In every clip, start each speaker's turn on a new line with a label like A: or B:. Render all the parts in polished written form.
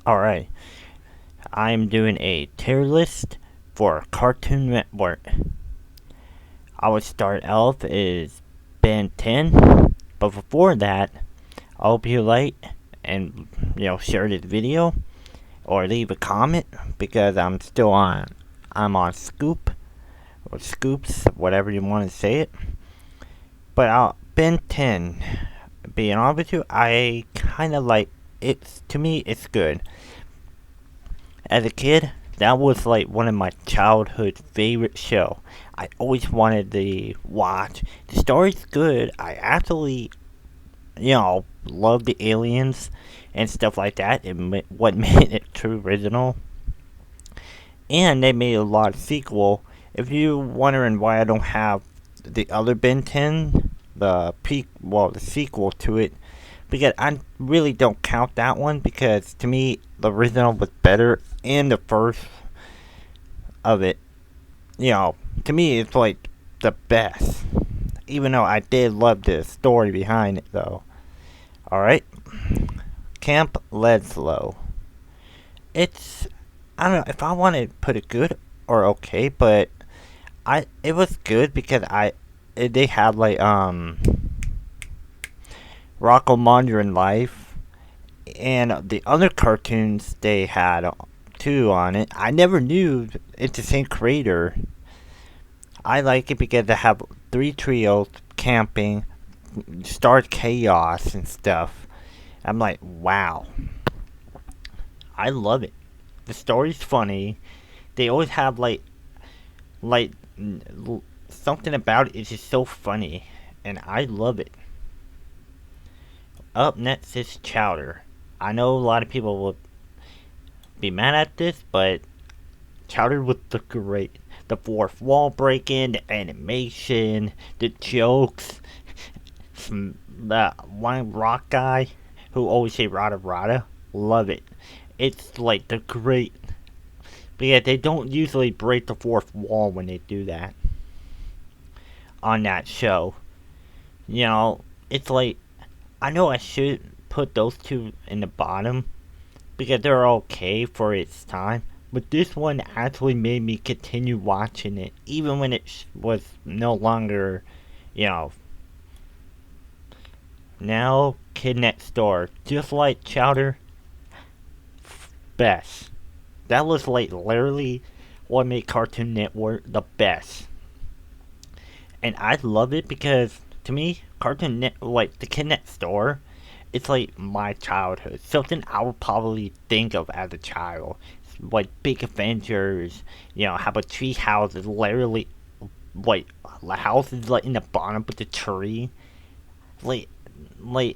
A: Alright, I'm doing a tier list for Cartoon Network. I would start off is Ben 10, but before that, I hope you like and share this video or leave a comment because I'm on Scoop or Scoops, whatever you want to say it. But Ben 10, being honest with you, I kind of like it. To me, it's good. As a kid, that was like one of my childhood favorite show. I always wanted to watch. The story's good. I actually, love the aliens and stuff like that. What made it true original. And they made a lot of sequel. If you're wondering why I don't have the other Ben 10, the sequel to it, because I really don't count that one because to me the original was better and the first of it, to me it's like the best. Even though I did love the story behind it though. Alright. Camp Ledslow. It's I don't know if I want to put it good or okay, but it was good because they had like Rocco Modern Life and the other cartoons they had too on it. I never knew it's the same creator. I like it because they have three trios camping, start chaos and stuff. I'm like, wow. I love it. The story's funny. They always have like something about it is just so funny, and I love it. Up next is Chowder. I know a lot of people will be mad at this, but Chowder was the great. The fourth wall breaking, the animation, the jokes. The one rock guy who always say rada rada. Love it. It's like the great. But yeah, they don't usually break the fourth wall when they do that on that show. It's like I know I should put those two in the bottom because they're okay for its time. But this one actually made me continue watching it, even when it was no longer, you know. Now, Kid Next Door, just like Chowder, best. That was like literally what made Cartoon Network the best. And I love it because, to me, Cartoon Net, like the Kid Next Door, it's like my childhood. Something I would probably think of as a child. Like Big Avengers, have a tree house is literally like the house is like in the bottom of the tree. Like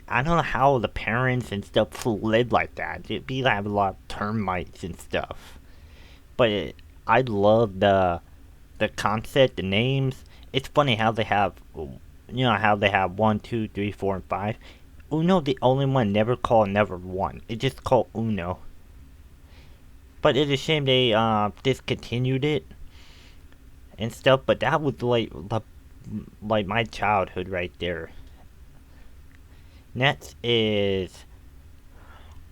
A: I don't know how the parents and stuff live like that. It'd be like a lot of termites and stuff. But I love the concept, the names. It's funny how they have, how they have 1, 2, 3, 4, and 5. Uno, the only one never called never one. It just called Uno. But it's a shame they discontinued it and stuff. But that was like my childhood right there. Next is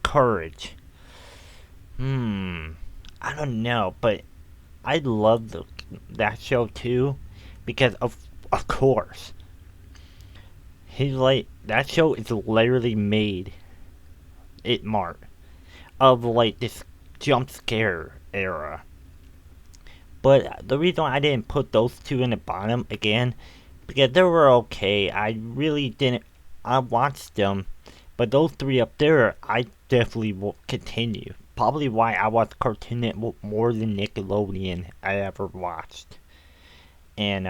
A: Courage. I don't know, but I love that show too because of course he's like that show is literally made it mark of like this jump scare era. But the reason I didn't put those two in the bottom again because they were okay. I really didn't. I watched them, but those three up there, I definitely will continue. Probably why I watched Cartoon Network more than Nickelodeon I ever watched. And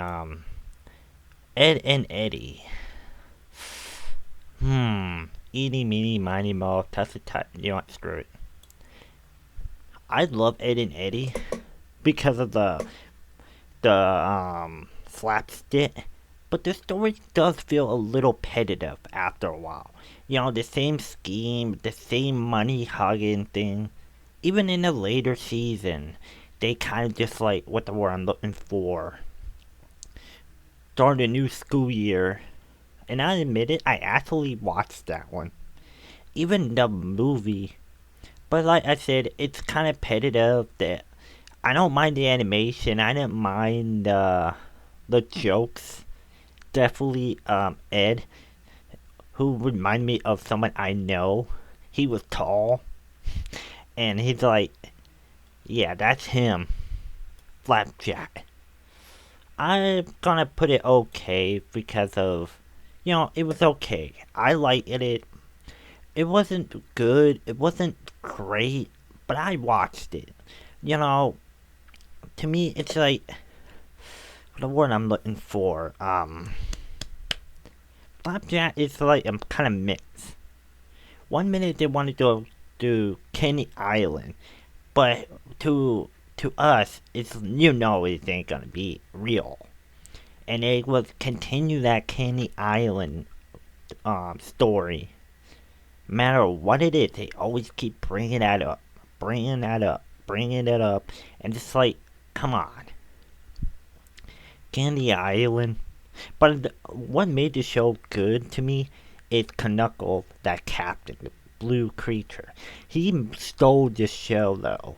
A: Ed and Eddie. Eeny, meeny, miny, mo, tussy, tut. Screw it. I love Ed and Eddie because of the slapstick, but the story does feel a little repetitive after a while. The same scheme, the same money hugging thing. Even in the later season, they kind of just like what the word I'm looking for. Start the new school year, and I admit it, I actually watched that one. Even the movie, But like I said, it's kind of repetitive. That I don't mind the animation. I didn't mind the jokes. Definitely, Ed, who reminded me of someone I know. He was tall, and he's like, yeah, that's him, Flapjack. I'm gonna put it okay because of, it was okay. I liked it. It wasn't good. It wasn't great, but I watched it. You know, to me, it's like the word I'm looking for. Flapjack is like a kind of mix. One minute they want to do Kenny Island, but to us, it ain't gonna be real, and they will continue that Kenny Island story. No matter what it is, they always keep bringing that up, bringing it up, and it's like, come on, Candy Island. But what made the show good to me is Knuckles, that captain, the blue creature. He stole the show though.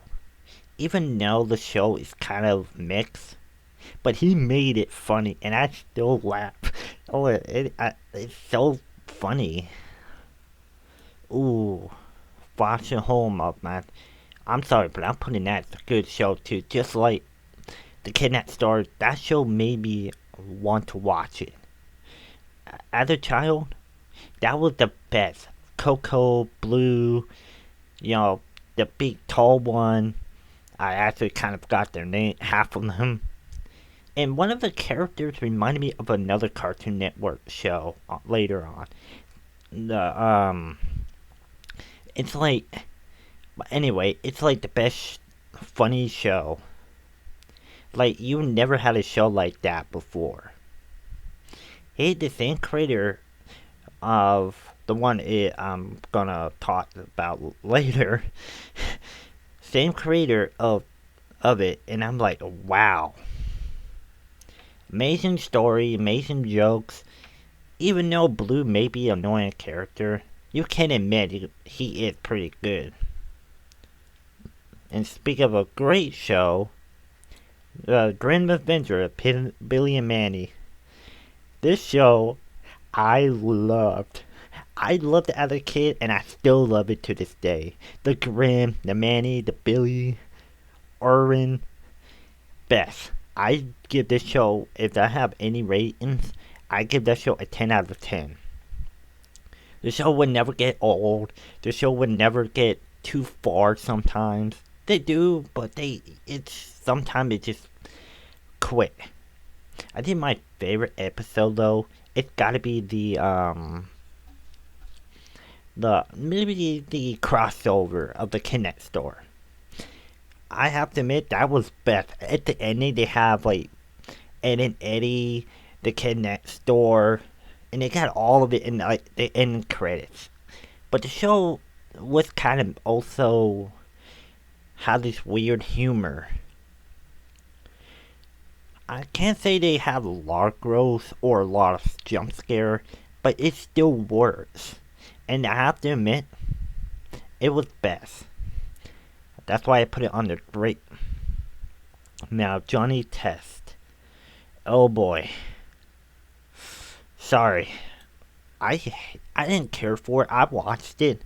A: Even though the show is kind of mixed, but he made it funny, and I still laugh. Oh, it's so funny. Ooh, watching home up, man. I'm sorry, but I'm putting that as a good show too. Just like the kid next door, that show made me want to watch it. As a child, that was the best. Coco, Blue, the big tall one. I actually kind of got their name, half of them. And one of the characters reminded me of another Cartoon Network show later on. The it's like, anyway, it's like the best funny show. Like you never had a show like that before. Hey, the same creator of the one I'm gonna talk about later. Same creator of it, and I'm like, wow. Amazing story, amazing jokes. Even though Blue may be an annoying character, you can admit he is pretty good. And speak of a great show, The Grim Adventure of Billy and Manny. This show, I loved. I loved it as a kid, and I still love it to this day. The Grim, the Manny, the Billy, Irwin, best. I give this show, if I have any ratings, I give that show a 10 out of 10. The show would never get old. The show would never get too far sometimes. They do, but sometimes it just quit. I think my favorite episode though, it's gotta be maybe the crossover of the Kinect store. I have to admit that was best. At the ending, they have like Ed and Eddie, the Kinect store, and they got all of it in like the end credits. But the show was kind of also had this weird humor. I can't say they have a lot of growth or a lot of jump scare, but it still works. And I have to admit, it was best. That's why I put it on the great. Now, Johnny Test. Oh boy. Sorry. I I didn't care for it. I watched it,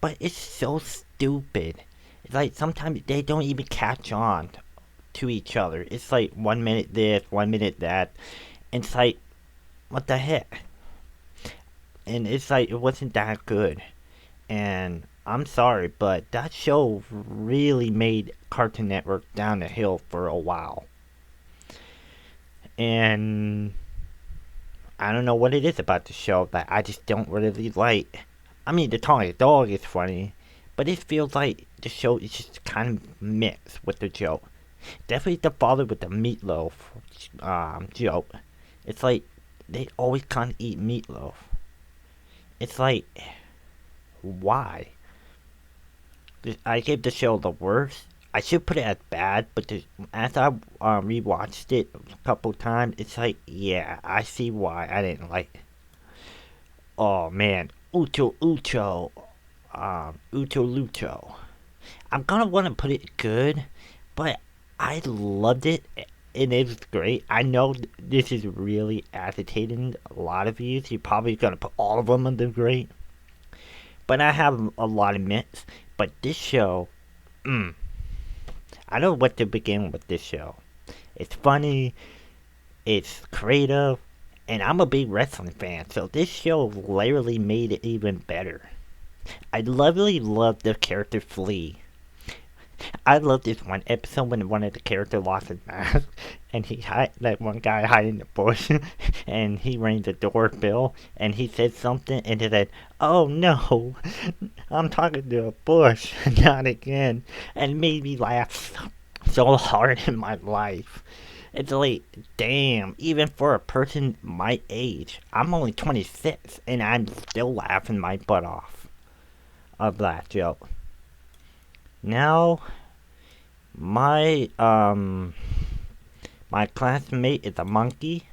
A: but it's so stupid. It's like sometimes they don't even catch on to each other. It's like 1 minute this, 1 minute that. And it's like, what the heck? And it's like it wasn't that good. And I'm sorry, but that show really made Cartoon Network down the hill for a while. And I don't know what it is about the show that I just don't really like. I mean, the talking dog is funny, but it feels like the show is just kind of mixed with the joke. Definitely the father with the meatloaf joke. It's like they always kind of eat meatloaf. It's like, why? I gave the show the worst. I should put it as bad, but as I rewatched it a couple times, it's like, yeah, I see why I didn't like it. Oh man, Ucho Lucho. I'm gonna want to put it good, but I loved it, and it was great. I know this is really agitating a lot of you. So you're probably gonna put all of them under great, but I have a lot of mitts. But this show, mm, I don't know what to begin with this show. It's funny, it's creative, and I'm a big wrestling fan, so this show literally made it even better. I literally love the character Flea. I love this one episode when one of the characters lost his mask, and that one guy hiding in the bush, and he rang the doorbell, and he said something, and he said, "Oh no, I'm talking to a bush, not again," and it made me laugh so hard in my life. It's like, damn, even for a person my age, I'm only 26, and I'm still laughing my butt off of that joke. Now, my my classmate is a monkey.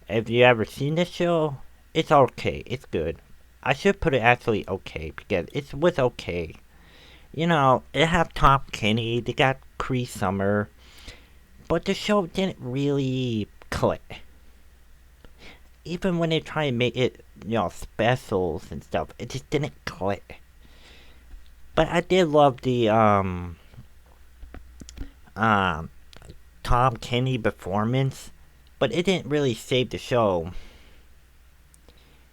A: If you ever seen this show, it's okay. It's good. I should put it actually okay because it was okay. You know, it have Tom Kenny, they got Cree Summer, but the show didn't really click. Even when they try and make it, specials and stuff, it just didn't click. But I did love the um Tom Kenny performance, but it didn't really save the show.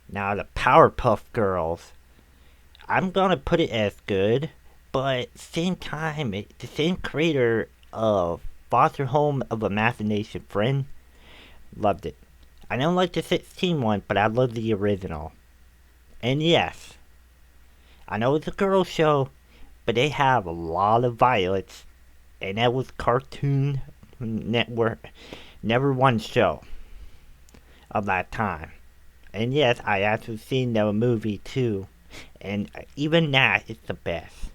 A: Now the Powerpuff Girls, I'm gonna put it as good, but same time, the same creator of Foster Home of Imagination Friend, loved it. I don't like the 16 one, but I love the original. And yes, I know it's a girl show, but they have a lot of violence, and that was Cartoon Network never one show of that time. And yes, I actually seen the movie too, and even that is the best.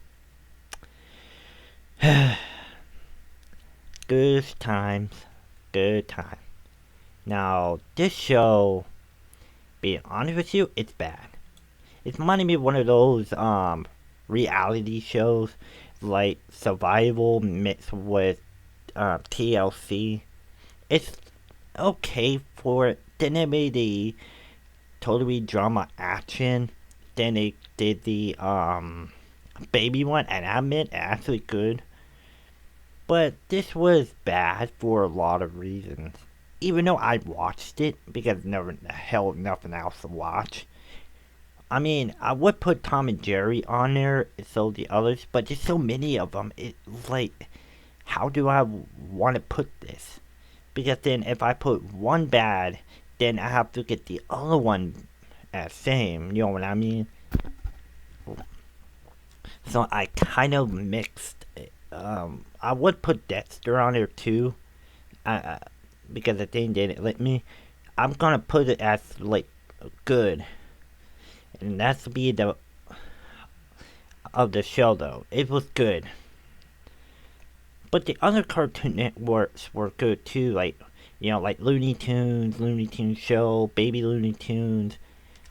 A: Good times, good time. Now this show, being honest with you, it's bad. It's reminding me of one of those reality shows like Survival mixed with TLC. It's okay for it. Then they made the totally drama action. Then they did the baby one, and I admit actually good. But this was bad for a lot of reasons. Even though I watched it because never hell nothing else to watch. I mean, I would put Tom and Jerry on there, so the others, but there's so many of them. It's like, how do I want to put this? Because then if I put one bad, then I have to get the other one as same. You know what I mean? So I kind of mixed it. I would put Dexter on there too, uh, because the thing didn't let me. I'm gonna put it as like good, and that's be the of the show though. It was good. But the other Cartoon Networks were good too, like Looney Tunes Show, Baby Looney Tunes.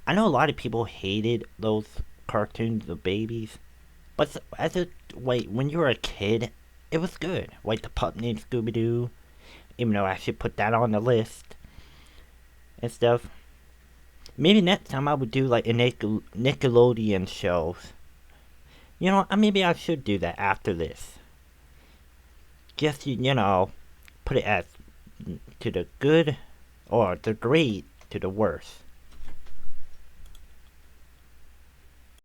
A: I know a lot of people hated those cartoons, the babies, but when you were a kid, it was good. Like the Pup Named Scooby Doo, even though I should put that on the list and stuff. Maybe next time I would do like a Nickelodeon shows. Maybe I should do that after this. Just put it as to the good or the great to the worst.